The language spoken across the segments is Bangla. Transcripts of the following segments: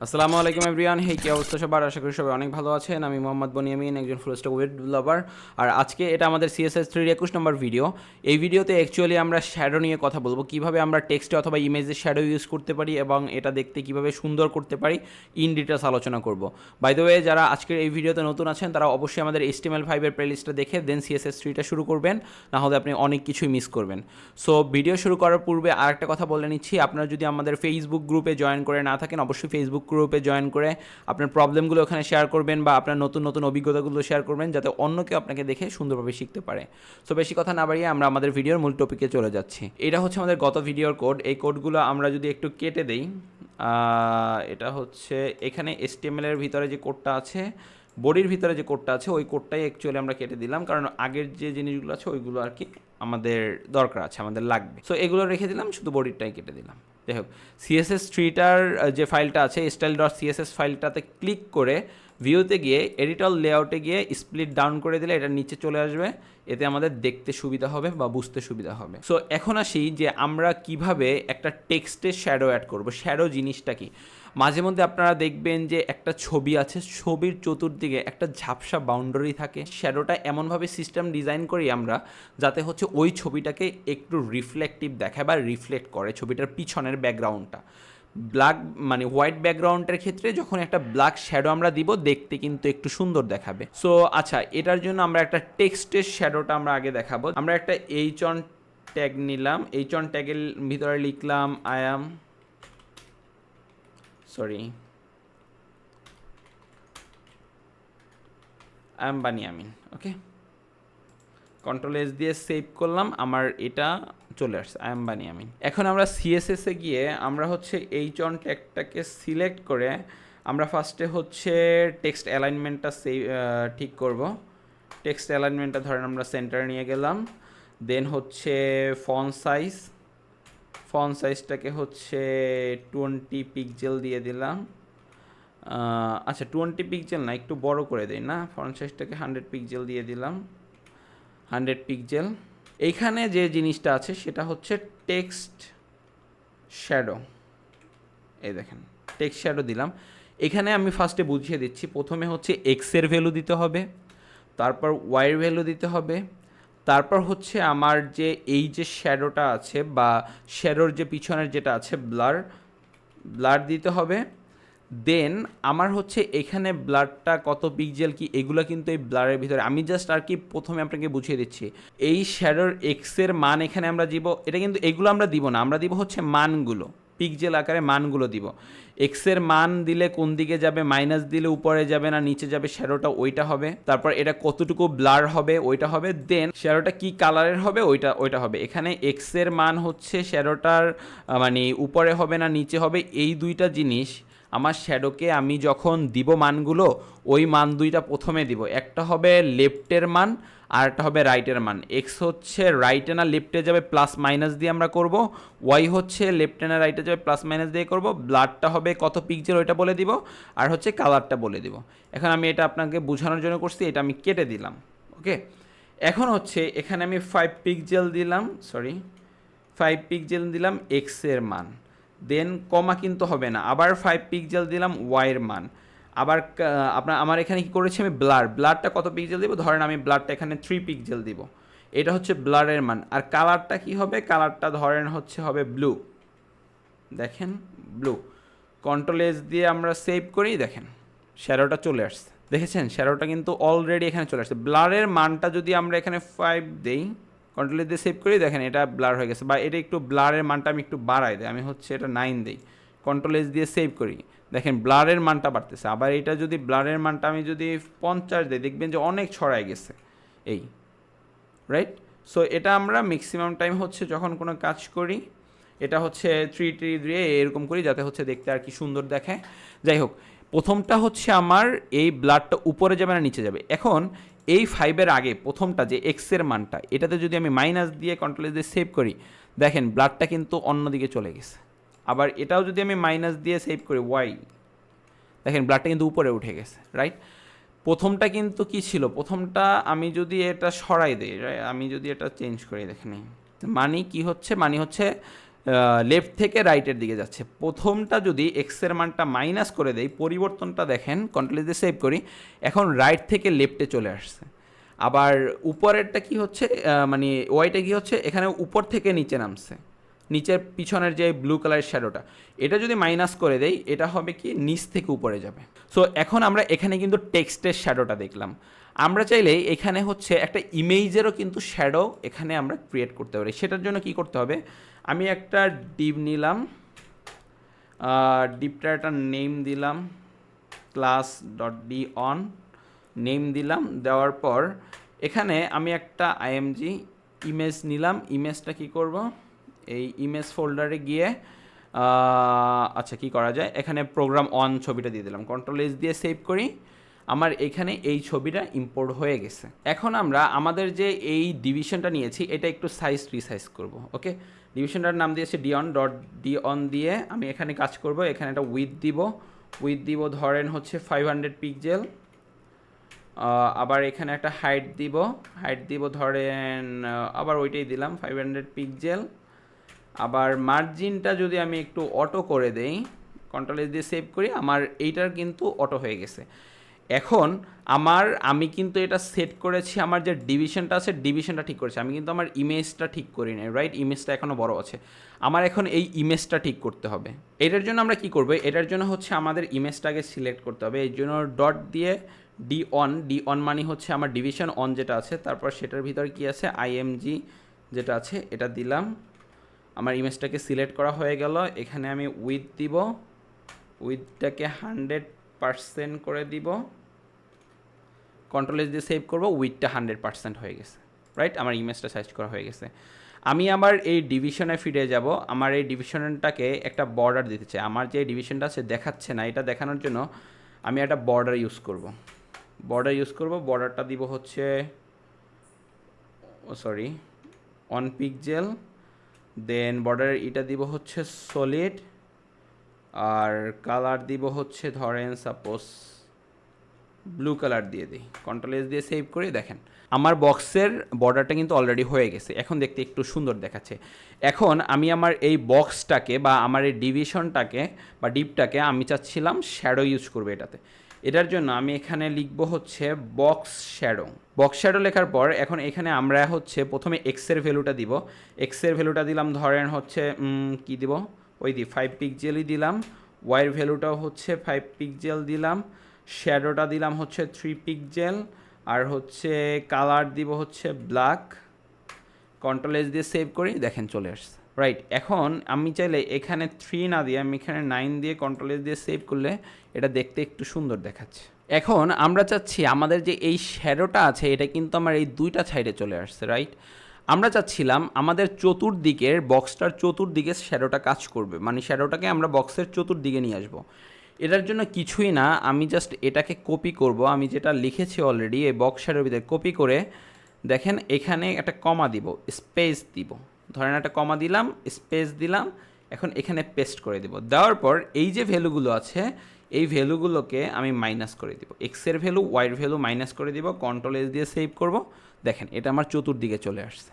আসসালামু আলাইকুম এভরিওয়ান। হে, কি অবস্থা সবার? আশা করি সবাই অনেক ভালো আছেন। আমি মোহাম্মদ বনিয়ামিন, একজন ফুল স্ট্যাক ওয়েব ডেভেলপার। আর আজকে এটা আমাদের CSS3 21 নম্বর ভিডিও। এই ভিডিওতে অ্যাকচুয়ালি আমরা শ্যাডো নিয়ে কথা বলবো, কিভাবে আমরা টেক্সটে অথবা ইমেজে শ্যাডো ইউজ করতে পারি এবং এটা দেখতে কিভাবে সুন্দর করতে পারি, ইন ডিটেলস আলোচনা করব। বাই দ্য ওয়ে, যারা আজকের এই ভিডিওতে নতুন আছেন তারা অবশ্যই আমাদের HTML5 এর প্লেলিস্টটা দেখে দেন CSS3টা শুরু করবেন, না হলে আপনি অনেক কিছুই মিস করবেন। সো ভিডিও শুরু করার পূর্বে আরেকটা কথা বলে নিচ্ছি, আপনারা যদি আমাদের ফেসবুক গ্রুপে জয়েন করে না থাকেন, অবশ্যই ফেসবুক গ্রুপে জয়েন করে আপনার প্রবলেমগুলো ওখানে শেয়ার করবেন বা আপনার নতুন নতুন অভিজ্ঞতাগুলো শেয়ার করবেন, যাতে অন্য কেউ আপনাকে দেখে সুন্দরভাবে শিখতে পারে। সো বেশি কথা না বাড়িয়ে আমরা আমাদের ভিডিওর মূল টপিকে চলে যাচ্ছি। এটা হচ্ছে আমাদের গত ভিডিওর কোড। এই কোডগুলো আমরা যদি একটু কেটে দেই, এটা হচ্ছে এখানে HTML এর ভিতরে যে কোডটা আছে, বডির ভিতরে যে কোডটা আছে, ওই কোডটাই অ্যাকচুয়ালি আমরা কেটে দিলাম, কারণ আগের যে জিনিসগুলো আছে ওইগুলো আর কি আমাদের দরকার আছে, আমাদের লাগবে। সো এগুলো রেখে দিলাম, শুধু বডিরটাই কেটে দিলাম। যাই হোক, CSS3টার যে ফাইলটা আছে, style.css ফাইলটাতে ক্লিক করে ভিউতে গিয়ে এডিটর লেআউটে গিয়ে স্প্লিট ডাউন করে দিলে এটা নিচে চলে আসবে। এতে আমাদের দেখতে সুবিধা হবে বা বুঝতে সুবিধা হবে। সো এখন আসি যে আমরা কিভাবে একটা টেক্সটে শ্যাডো অ্যাড করব। শ্যাডো জিনিসটা কি? মাঝে মধ্যে আপনারা দেখবেন যে একটা ছবি আছে, ছবির চতুর্দিকে একটা ঝাপসা বাউন্ডারি থাকে। শ্যাডোটা এমনভাবে সিস্টেম ডিজাইন করি আমরা, যাতে হচ্ছে ওই ছবিটাকে একটু রিফ্লেকটিভ দেখায় বা রিফ্লেক্ট করে ছবিটার পিছনের ব্যাকগ্রাউন্ডটা। ব্ল্যাক মানে হোয়াইট ব্যাকগ্রাউন্ডের ক্ষেত্রে যখন একটা ব্ল্যাক শ্যাডো আমরা দিব, দেখতে কিন্তু একটু সুন্দর দেখাবে। সো আচ্ছা, এটার জন্য আমরা একটা টেক্সটের শ্যাডোটা আমরা আগে দেখাবো। আমরা একটা এইচন ট্যাগ নিলাম, এইচন ট্যাগের ভিতরে লিখলাম I am Baniyamin. Okay, control S দিয়ে সেভ করলাম, আমার এটা চলে আসছে, আই এম বানিয়ামিন। এখন আমরা CSS-এ গিয়ে আমরা হচ্ছে এইচন ট্যাগটাকে সিলেক্ট করে আমরা ফার্স্টে হচ্ছে টেক্সট অ্যালাইনমেন্টটা ঠিক করব। টেক্সট অ্যালাইনমেন্টটা ধরেন আমরা সেন্টারে নিয়ে গেলাম। দেন হচ্ছে ফন্ট সাইজটাকে হচ্ছে 20 পিক্সেল দিয়ে দিলাম। আচ্ছা, 20 পিক্সেল না, একটু বড় করে দেই না, ফন্ট সাইজটাকে 100 পিক্সেল দিয়ে দিলাম, 100 পিক্সেল। এইখানে যে জিনিসটা আছে সেটা হচ্ছে টেক্সট শ্যাডো। এই দেখেন, টেক্সট শ্যাডো দিলাম। এখানে আমি ফার্স্টে বুঝিয়ে দিচ্ছি, প্রথমে হচ্ছে এক্সের ভ্যালু দিতে হবে, তারপর ওয়াইয়ের ভ্যালু দিতে হবে, তারপর হচ্ছে আমার যে এই যে শ্যাডোটা আছে বা শ্যাডোর যে পিছনের যেটা আছে ব্লার দিতে হবে। দেন আমার হচ্ছে এখানে ব্লারটা কত পিক্সেল কি, এগুলো কিন্তু এই ব্লারের ভিতরে আমি জাস্ট আর কি প্রথমে আপনাকে বুঝিয়ে দিচ্ছি। এই শ্যাডোর এক্সের মান এখানে আমরা দিব, এটা কিন্তু এগুলো আমরা দিব না, আমরা দিব হচ্ছে মানগুলো, পিক্সেল আকারে মানগুলো দিব। এক্সের মান দিলে কোন দিকে যাবে, মাইনাস দিলে উপরে যাবে না নিচে যাবে, শ্যাডোটা ওইটা হবে। তারপর এটা কতটুকু ব্লার হবে ওইটা হবে। দেন শ্যাডোটা কি কালারের হবে ওইটা হবে। এখানে এক্সের মান হচ্ছে শ্যাডোটার মানে উপরে হবে না নিচে হবে, এই দুইটা জিনিস আমার শ্যাডোকে আমি যখন দিব মানগুলো, ওই মান দুইটা প্রথমে দিব। একটা হবে লেফটের মান আর একটা হবে রাইটের মান। এক্স হচ্ছে রাইটে না লেফটে যাবে, প্লাস মাইনাস দিয়ে আমরা করব। ওয়াই হচ্ছে লেফটে না রাইটে যাবে, প্লাস মাইনাস দিয়ে করব। ব্লাডটা হবে কত পিক্সেল ওইটা বলে দিব, আর হচ্ছে কালারটা বলে দিব। এখন আমি এটা আপনাকে বোঝানোর জন্য করছি, এটা আমি কেটে দিলাম। ওকে, এখন হচ্ছে এখানে আমি 5 পিক্সেল দিলাম এক্সের মান। দেন কমা কিন্তু হবে না, আবার 5 পিক্সেল দিলাম ওয়াইয়ের মান। আবার আমার এখানে কি করেছি আমি ব্লারটা কত পিক্সেল দিব, ধরেন আমি ব্লারটা এখানে 3 পিক্সেল দিব। এটা হচ্ছে ব্লারের মান। আর কালারটা কি হবে, কালারটা ধরেন হচ্ছে হবে ব্লু। দেখেন ব্লু। কন্ট্রোল S দিয়ে আমরা সেভ করি, দেখেন শ্যাডোটা চলে আসছে। দেখেছেন, শ্যাডোটা কিন্তু অলরেডি এখানে চলে আসছে। ব্লারের মানটা যদি আমরা এখানে 5 দেই, কন্ট্রোল দিয়ে সেভ করি, দেখেন এটা ব্লার হয়ে গেছে। বা এটা একটু ব্লারের মানটা আমি একটু বাড়াই দিই, আমি হচ্ছে এটা 9 দিই, কন্ট্রোল S দিয়ে সেভ করি, দেখেন ব্লারের মানটা বাড়তেছে। আবার এটা যদি ব্লারের মানটা আমি যদি 50 দিই, দেখবেন যে অনেক ছড়ায় গেছে এই, রাইট? সো এটা আমরা ম্যাক্সিমাম টাইম হচ্ছে যখন কোনো কাজ করি, এটা হচ্ছে 3 দিয়ে এরকম করি, যাতে হচ্ছে দেখতে আর কি সুন্দর দেখায়। যাই হোক, প্রথমটা হচ্ছে আমার এই ব্লাডটা উপরে যাবে না নিচে যাবে। এখন এই 5-এর আগে প্রথমটা যে এক্সের মানটা, এটাতে যদি আমি মাইনাস দিয়ে কন্ট্রোল দিয়ে সেভ করি, দেখেন ব্লাডটা কিন্তু অন্যদিকে চলে গেছে। আবার এটাও যদি আমি মাইনাস দিয়ে সেভ করি ওয়াই, দেখেন ব্লাডটা কিন্তু উপরে উঠে গেছে, রাইট? প্রথমটা কিন্তু কি ছিল, প্রথমটা আমি যদি এটা সরাই দিই, আমি যদি এটা চেঞ্জ করি, দেখেন মানে কি হচ্ছে, মানে হচ্ছে লেফট থেকে রাইটের দিকে যাচ্ছে। প্রথমটা যদি এক্সের মানটা মাইনাস করে দেই, পরিবর্তনটা দেখেন, কন্ট্রোল দিয়ে সেভ করি, এখন রাইট থেকে লেফটে চলে আসছে। আবার উপরেরটা কি হচ্ছে, মানে ওয়াইটা কি হচ্ছে, এখানে উপর থেকে নিচে নামছে, নিচের পিছনের যে ব্লু কালারের শ্যাডোটা, এটা যদি মাইনাস করে দেই, এটা হবে কি নিচ থেকে উপরে যাবে। সো এখন আমরা এখানে কিন্তু টেক্সটের শ্যাডোটা দেখলাম। আমরা চাইলে এখানে হচ্ছে একটা ইমেজেরও কিন্তু শ্যাডো এখানে আমরা ক্রিয়েট করতে পারি। সেটার জন্য কি করতে হবে, আমি একটা ডিভ নিলাম, ডিভটার একটা নেম দিলাম, class dot D on name দিলাম, দেওয়ার পর এখানে আমি একটা আইএমজি ইমেজ নিলাম। ইমেজটা কি করব, এই ইমেজ ফোল্ডারে গিয়ে আচ্ছা কি করা যায়, এখানে প্রোগ্রাম অন ছবিটা দিয়ে দিলাম, কন্ট্রোল এস দিয়ে সেভ করি। আমার এখানে এই ছবিটা ইম্পোর্ট হয়ে গেছে। এখন আমরা আমাদের যে এই ডিভিশনটা নিয়েছি এটা একটু সাইজ রিসাইজ করব। ওকে, ডিভিশনটার নাম দিয়েছে ডিঅন ডট ডিঅন দিয়ে আমি এখানে কাজ করব। এখানে একটা উইথ দিব ধরেন হচ্ছে 500 পিক্সেল। আবার এখানে একটা হাইট দিব ধরেন আবার ওইটাই দিলাম 500 পিক্সেল। আবার মার্জিনটা যদি আমি একটু অটো করে দেই, কন্ট্রোল এস দিয়ে সেভ করি, আমার এইটার কিন্তু অটো হয়ে গেছে। এখন আমি কিন্তু এটা সেট করেছি, আমার যে ডিভিশনটা আছে ডিভিশনটা ঠিক করেছি, আমি কিন্তু আমার ইমেজটা ঠিক করি নাই, রাইট? ইমেজটা এখনও বড় আছে, আমার এখন এই ইমেজটা ঠিক করতে হবে। এটার জন্য আমরা কি করব, এটার জন্য হচ্ছে আমাদের ইমেজটাকে সিলেক্ট করতে হবে। এই জন্য ডট দিয়ে ডি অন মানে হচ্ছে আমার ডিভিশন অন যেটা আছে, তারপর সেটার ভিতরে কি আছে আইএমজি যেটা আছে এটা দিলাম। আমার ইমেজটাকে সিলেক্ট করা হয়ে গেল। এখানে আমি উইথ দিব, উইথটাকে 100% করে দিব, কন্ট্রোল এস দিয়ে সেভ করবো, উইথটা 100% হয়ে গেছে, রাইট? আমার ইমেজটা সাইজ করা হয়ে গেছে। আমি আবার এই ডিভিশনে ফিরে যাব। আমার এই ডিভিশনটাকে একটা বর্ডার দিতে চাই। আমার যে ডিভিশনটা আছে দেখাচ্ছে না, এটা দেখানোর জন্য আমি একটা বর্ডার ইউজ করব। বর্ডারটা দিব হচ্ছে 1 পিক্সেল। দেন বর্ডারের এটা দিব হচ্ছে সলিড, আর কালার দিব হচ্ছে ধরেন সাপোজ ব্লু কালার দিয়ে দিই, কন্ট্রোল এস দিয়ে সেভ করে। দেখেন আমার বক্সের বর্ডারটা কিন্তু অলরেডি হয়ে গেছে, এখন দেখতে একটু সুন্দর দেখাচ্ছে। এখন আমি আমার এই বক্সটাকে বা আমার এই ডিভিশনটাকে বা ডিপটাকে আমি চাচ্ছিলাম শ্যাডো ইউজ করবো এটাতে। এটার জন্য আমি এখানে লিখব হচ্ছে বক্স শ্যাডো লেখার পর এখন এখানে আমরা হচ্ছে প্রথমে এক্সের ভ্যালুটা দিব। এক্সের ভ্যালুটা দিলাম ধরেন হচ্ছে কি দিব, ওই 5 পিক্সেলই দিলাম। ওয়াইয়ের ভ্যালুটাও হচ্ছে 5 পিক্সেল দিলাম। শ্যাডোটা দিলাম হচ্ছে 3 পিক্সেল, আর হচ্ছে কালার দিব হচ্ছে ব্ল্যাক। কন্ট্রোল এস দিয়ে সেভ করি, দেখেন চলে আসছে, রাইট? এখন আমি চাইলে এখানে 3 না দিয়ে আমি এখানে 9 দিয়ে কন্ট্রোল এস দিয়ে সেভ করলে এটা দেখতে একটু সুন্দর দেখাচ্ছে। এখন আমরা চাচ্ছি আমাদের যে এই শ্যাডোটা আছে এটা কিন্তু আমার এই দুইটা সাইডে চলে আসছে, রাইট? আমরা চাচ্ছিলাম আমাদের চতুর্দিকের বক্সটার চতুর্দিকে শ্যাডোটা কাজ করবে, মানে শ্যাডোটাকে আমরা বক্সের চতুর্দিকে নিয়ে আসবো। এটার জন্য কিছুই না, আমি জাস্ট এটাকে কপি করব। আমি যেটা লিখেছি অলরেডি এই বক্স শ্যাডোর ভিতরে কপি করে, দেখেন এখানে একটা কমা দিব, স্পেস দিব, ধরেন একটা কমা দিলাম, স্পেস দিলাম, এখন এখানে পেস্ট করে দিব। দেওয়ার পর এই যে ভ্যালুগুলো আছে এই ভ্যালুগুলোকে আমি মাইনাস করে দিব, এক্সের ভ্যালু ওয়াইয়ের ভ্যালু মাইনাস করে দিব, কন্ট্রোল এস দিয়ে সেভ করব। দেখেন এটা আমার চতুর্দিকে চলে আসছে,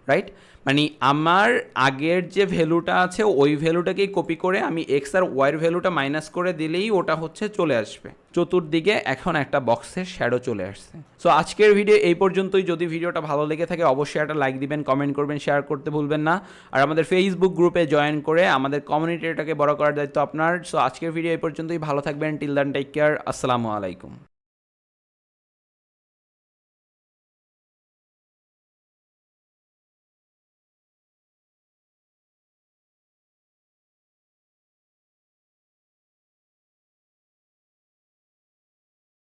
রাইট? মানে আমার আগের যে ভ্যালুটা আছে ওই ভ্যালুটাকেই কপি করে আমি এক্স আর ওয়াইয়ের ভ্যালুটা মাইনাস করে দিলেই ওটা হচ্ছে চলে আসবে চতুর্দিকে। এখন একটা বক্সের শ্যাডো চলে আসছে। সো আজকের ভিডিও এই পর্যন্তই। যদি ভিডিওটা ভালো লেগে থাকে অবশ্যই একটা লাইক দিবেন, কমেন্ট করবেন, শেয়ার করতে ভুলবেন না। আর আমাদের ফেসবুক গ্রুপে জয়েন করে আমাদের কমিউনিটিটাকে বড় করার দায়িত্ব আপনার। সো আজকের ভিডিও এই পর্যন্তই। ভালো থাকবেন। Till then take care. আসসালামু আলাইকুম।